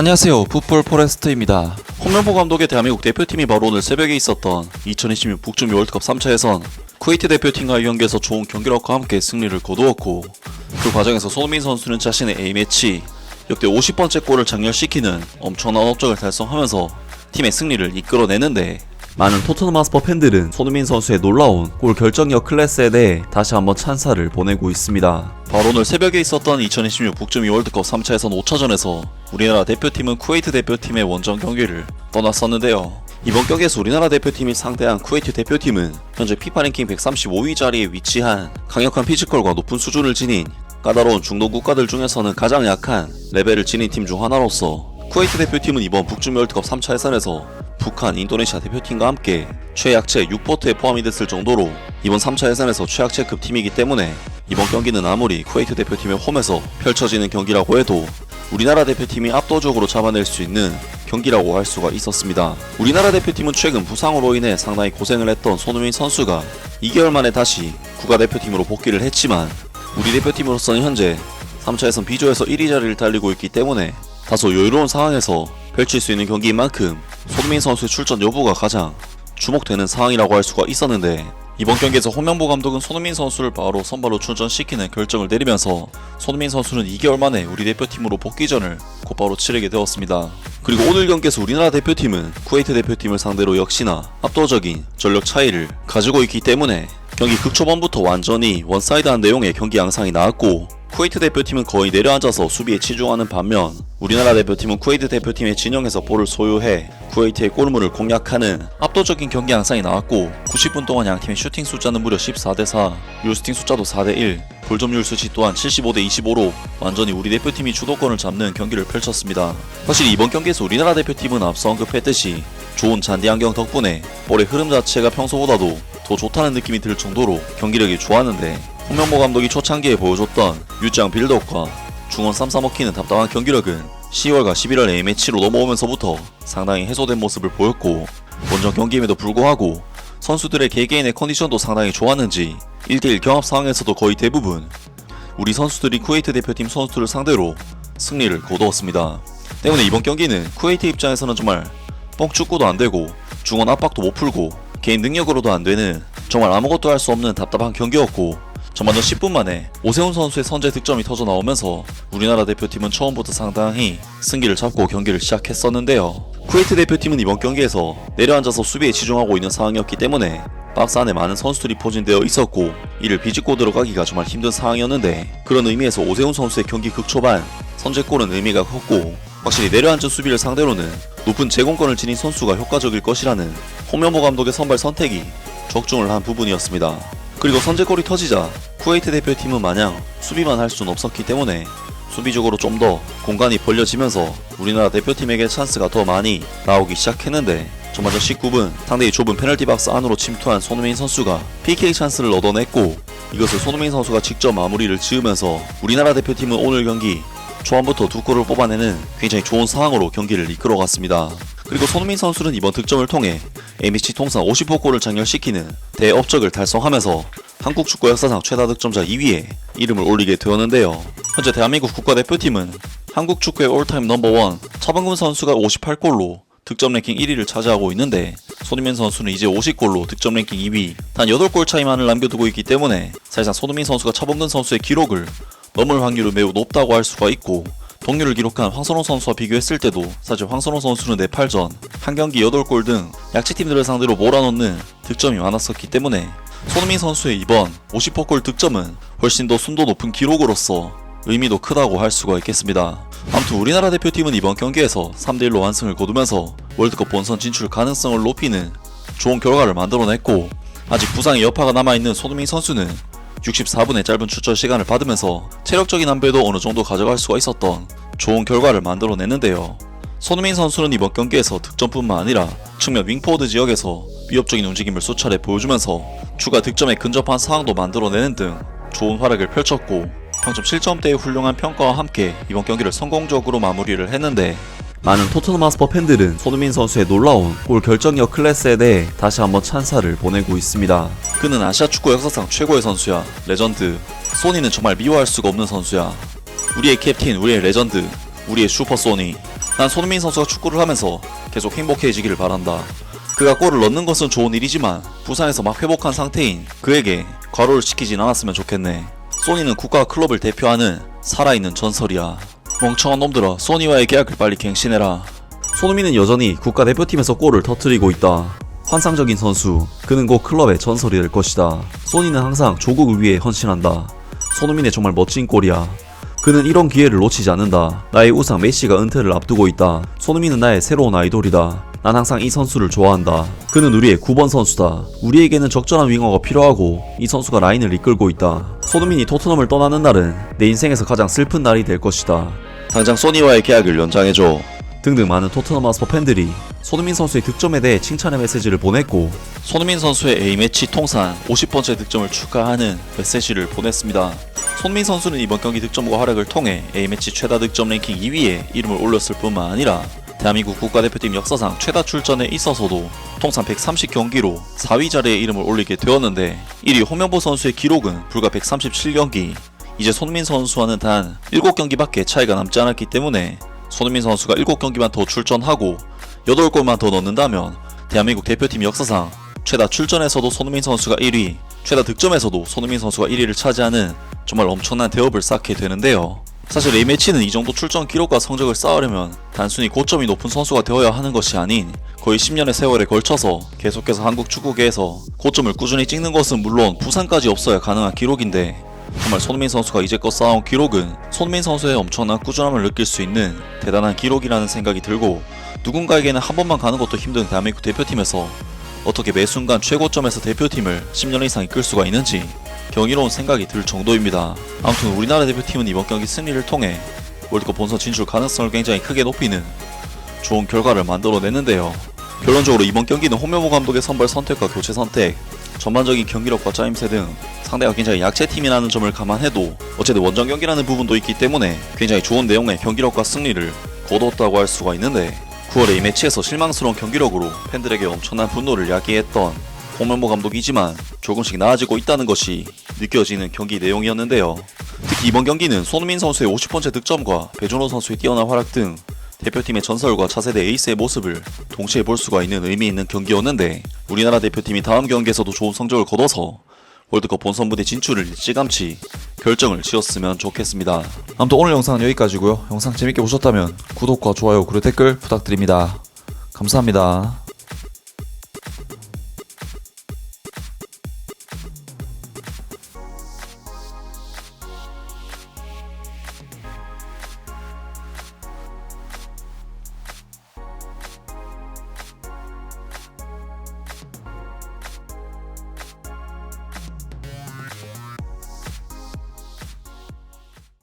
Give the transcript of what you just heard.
안녕하세요, 풋볼 포레스트입니다. 홍명보 감독의 대한민국 대표팀이 바로 오늘 새벽에 있었던 2026 북중미 월드컵 3차 예선 쿠웨이트 대표팀과의 경기에서 좋은 경기력과 함께 승리를 거두었고, 그 과정에서 손흥민 선수는 자신의 A매치 역대 50번째 골을 장렬시키는 엄청난 업적을 달성하면서 팀의 승리를 이끌어내는데, 많은 토트넘 하스퍼 팬들은 손흥민 선수의 놀라운 골 결정력 클래스에 대해 다시 한번 찬사를 보내고 있습니다. 바로 오늘 새벽에 있었던 2026 북중미 월드컵 3차 예선 5차전에서 우리나라 대표팀은 쿠웨이트 대표팀의 원정 경기를 떠났었는데요. 이번 경기에서 우리나라 대표팀이 상대한 쿠웨이트 대표팀은 현재 FIFA 랭킹 135위 자리에 위치한 강력한 피지컬과 높은 수준을 지닌 까다로운 중동 국가들 중에서는 가장 약한 레벨을 지닌 팀 중 하나로서, 쿠웨이트 대표팀은 이번 북중미 월드컵 3차 예선에서 북한, 인도네시아 대표팀과 함께 최약체 6포트에 포함이 됐을 정도로 이번 3차 예선에서 최약체급 팀이기 때문에 이번 경기는 아무리 쿠웨이트 대표팀의 홈에서 펼쳐지는 경기라고 해도 우리나라 대표팀이 압도적으로 잡아낼 수 있는 경기라고 할 수가 있었습니다. 우리나라 대표팀은 최근 부상으로 인해 상당히 고생을 했던 손흥민 선수가 2개월 만에 다시 국가대표팀으로 복귀를 했지만, 우리 대표팀으로서는 현재 3차 예선 B조에서 1위 자리를 달리고 있기 때문에 다소 여유로운 상황에서 펼칠 수 있는 경기인 만큼 손흥민 선수의 출전 여부가 가장 주목되는 상황이라고 할 수가 있었는데, 이번 경기에서 홍명보 감독은 손흥민 선수를 바로 선발로 출전시키는 결정을 내리면서 손흥민 선수는 2개월 만에 우리 대표팀으로 복귀전을 곧바로 치르게 되었습니다. 그리고 오늘 경기에서 우리나라 대표팀은 쿠웨이트 대표팀을 상대로 역시나 압도적인 전력 차이를 가지고 있기 때문에 경기 극초반부터 완전히 원사이드한 내용의 경기 양상이 나왔고, 쿠웨이트 대표팀은 거의 내려앉아서 수비에 치중하는 반면 우리나라 대표팀은 쿠웨이트 대표팀의 진영에서 볼을 소유해 쿠웨이트의 골문을 공략하는 압도적인 경기 양상이 나왔고, 90분 동안 양팀의 슈팅 숫자는 무려 14대4, 유스팅 숫자도 4대1, 볼점유율 수치 또한 75대25로 완전히 우리 대표팀이 주도권을 잡는 경기를 펼쳤습니다. 사실 이번 경기에서 우리나라 대표팀은 앞서 언급했듯이 좋은 잔디 환경 덕분에 볼의 흐름 자체가 평소보다도 더 좋다는 느낌이 들 정도로 경기력이 좋았는데, 홍명보 감독이 초창기에 보여줬던 유장 빌드업과 중원 쌈싸 먹히는 답답한 경기력은 10월과 11월 A매치로 넘어오면서부터 상당히 해소된 모습을 보였고, 원정 경기임에도 불구하고 선수들의 개개인의 컨디션도 상당히 좋았는지 1대1 경합 상황에서도 거의 대부분 우리 선수들이 쿠웨이트 대표팀 선수들을 상대로 승리를 거두었습니다. 때문에 이번 경기는 쿠웨이트 입장에서는 정말 뻥축구도 안되고 중원 압박도 못풀고 개인 능력으로도 안되는 정말 아무것도 할 수 없는 답답한 경기였고, 전반전 10분 만에 오세훈 선수의 선제 득점이 터져 나오면서 우리나라 대표팀은 처음부터 상당히 승기를 잡고 경기를 시작했었는데요. 쿠웨이트 대표팀은 이번 경기에서 내려앉아서 수비에 치중하고 있는 상황이었기 때문에 박스 안에 많은 선수들이 포진되어 있었고, 이를 비집고 들어가기가 정말 힘든 상황이었는데, 그런 의미에서 오세훈 선수의 경기 극초반 선제골은 의미가 컸고, 확실히 내려앉은 수비를 상대로는 높은 제공권을 지닌 선수가 효과적일 것이라는 홍명보 감독의 선발 선택이 적중을 한 부분이었습니다. 그리고 선제골이 터지자 쿠웨이트 대표팀은 마냥 수비만 할 수는 없었기 때문에 수비적으로 좀 더 공간이 벌려지면서 우리나라 대표팀에게 찬스가 더 많이 나오기 시작했는데, 전반전 19분 상대의 좁은 페널티 박스 안으로 침투한 손흥민 선수가 PK 찬스를 얻어냈고, 이것을 손흥민 선수가 직접 마무리를 지으면서 우리나라 대표팀은 오늘 경기 초반부터 2골을 뽑아내는 굉장히 좋은 상황으로 경기를 이끌어갔습니다. 그리고 손흥민 선수는 이번 득점을 통해 A매치 통산 50호 골을 장렬시키는 대업적을 달성하면서 한국 축구 역사상 최다 득점자 2위에 이름을 올리게 되었는데요. 현재 대한민국 국가대표팀은 한국 축구의 올타임 넘버원 차범근 선수가 58골로 득점 랭킹 1위를 차지하고 있는데, 손흥민 선수는 이제 50골로 득점 랭킹 2위, 단 8골 차이만을 남겨두고 있기 때문에 사실상 손흥민 선수가 차범근 선수의 기록을 넘을 확률은 매우 높다고 할 수가 있고, 동률을 기록한 황선홍 선수와 비교했을 때도 사실 황선홍 선수는 4팔전, 한 경기 8골 등 약체팀들을 상대로 몰아넣는 득점이 많았었기 때문에 손흥민 선수의 이번 50호골 득점은 훨씬 더 순도 높은 기록으로서 의미도 크다고 할 수가 있겠습니다. 아무튼 우리나라 대표팀은 이번 경기에서 3대1로 완승을 거두면서 월드컵 본선 진출 가능성을 높이는 좋은 결과를 만들어냈고, 아직 부상의 여파가 남아있는 손흥민 선수는 64분의 짧은 출전 시간을 받으면서 체력적인 안배도 어느 정도 가져갈 수가 있었던 좋은 결과를 만들어냈는데요. 손흥민 선수는 이번 경기에서 득점뿐만 아니라 측면 윙포워드 지역에서 위협적인 움직임을 수차례 보여주면서 추가 득점에 근접한 상황도 만들어내는 등 좋은 활약을 펼쳤고, 평점 7점대의 훌륭한 평가와 함께 이번 경기를 성공적으로 마무리를 했는데, 많은 토트넘 하스퍼 팬들은 손흥민 선수의 놀라운 골 결정력 클래스에 대해 다시 한번 찬사를 보내고 있습니다. 그는 아시아 축구 역사상 최고의 선수야. 레전드. 소니는 정말 미워할 수가 없는 선수야. 우리의 캡틴, 우리의 레전드, 우리의 슈퍼 소니. 난 손흥민 선수가 축구를 하면서 계속 행복해지기를 바란다. 그가 골을 넣는 것은 좋은 일이지만 부상에서 막 회복한 상태인 그에게 과로를 시키진 않았으면 좋겠네. 소니는 국가와 클럽을 대표하는 살아있는 전설이야. 멍청한 놈들아, 소니와의 계약을 빨리 갱신해라. 손흥민은 여전히 국가대표팀에서 골을 터뜨리고 있다. 환상적인 선수, 그는 곧 클럽의 전설이 될 것이다. 소니는 항상 조국을 위해 헌신한다. 손흥민의 정말 멋진 골이야. 그는 이런 기회를 놓치지 않는다. 나의 우상 메시가 은퇴를 앞두고 있다. 손흥민은 나의 새로운 아이돌이다. 난 항상 이 선수를 좋아한다. 그는 우리의 9번 선수다. 우리에게는 적절한 윙어가 필요하고 이 선수가 라인을 이끌고 있다. 손흥민이 토트넘을 떠나는 날은 내 인생에서 가장 슬픈 날이 될 것이다. 당장 소니와의 계약을 연장해줘. 등등 많은 토트넘 하스퍼 팬들이 손흥민 선수의 득점에 대해 칭찬의 메시지를 보냈고 손흥민 선수의 A매치 통산 50번째 득점을 축하하는 메시지를 보냈습니다. 손흥민 선수는 이번 경기 득점과 활약을 통해 A매치 최다 득점 랭킹 2위에 이름을 올렸을 뿐만 아니라 대한민국 국가대표팀 역사상 최다 출전에 있어서도 통산 130경기로 4위 자리에 이름을 올리게 되었는데 1위 홍명보 선수의 기록은 불과 137경기. 이제 손흥민 선수와는 단 7경기밖에 차이가 남지 않았기 때문에 손흥민 선수가 7경기만 더 출전하고 8골만 더 넣는다면 대한민국 대표팀 역사상 최다 출전에서도 손흥민 선수가 1위, 최다 득점에서도 손흥민 선수가 1위를 차지하는 정말 엄청난 대업을 쌓게 되는데요. 사실 A매치는 이 정도 출전 기록과 성적을 쌓으려면 단순히 고점이 높은 선수가 되어야 하는 것이 아닌 거의 10년의 세월에 걸쳐서 계속해서 한국 축구계에서 고점을 꾸준히 찍는 것은 물론 부상까지 없어야 가능한 기록인데 정말 손흥민 선수가 이제껏 쌓아온 기록은 손흥민 선수의 엄청난 꾸준함을 느낄 수 있는 대단한 기록이라는 생각이 들고 누군가에게는 한 번만 가는 것도 힘든 대한민국 대표팀에서 어떻게 매 순간 최고점에서 대표팀을 10년 이상 이끌 수가 있는지 경이로운 생각이 들 정도입니다. 아무튼 우리나라 대표팀은 이번 경기 승리를 통해 월드컵 본선 진출 가능성을 굉장히 크게 높이는 좋은 결과를 만들어냈는데요. 결론적으로 이번 경기는 홍명보 감독의 선발 선택과 교체 선택, 전반적인 경기력과 짜임새 등 상대가 굉장히 약체팀이라는 점을 감안해도 어쨌든 원정 경기라는 부분도 있기 때문에 굉장히 좋은 내용의 경기력과 승리를 거뒀다고 할 수가 있는데 9월에 이 매치에서 실망스러운 경기력으로 팬들에게 엄청난 분노를 야기했던 홍명보 감독이지만 조금씩 나아지고 있다는 것이 느껴지는 경기 내용이었는데요. 특히 이번 경기는 손흥민 선수의 50번째 득점과 배준호 선수의 뛰어난 활약 등 대표팀의 전설과 차세대 에이스의 모습을 동시에 볼 수가 있는 의미 있는 경기였는데 우리나라 대표팀이 다음 경기에서도 좋은 성적을 거둬서 월드컵 본선 무대 진출을 일찌감치 결정을 지었으면 좋겠습니다. 아무튼 오늘 영상은 여기까지고요. 영상 재밌게 보셨다면 구독과 좋아요 그리고 댓글 부탁드립니다. 감사합니다.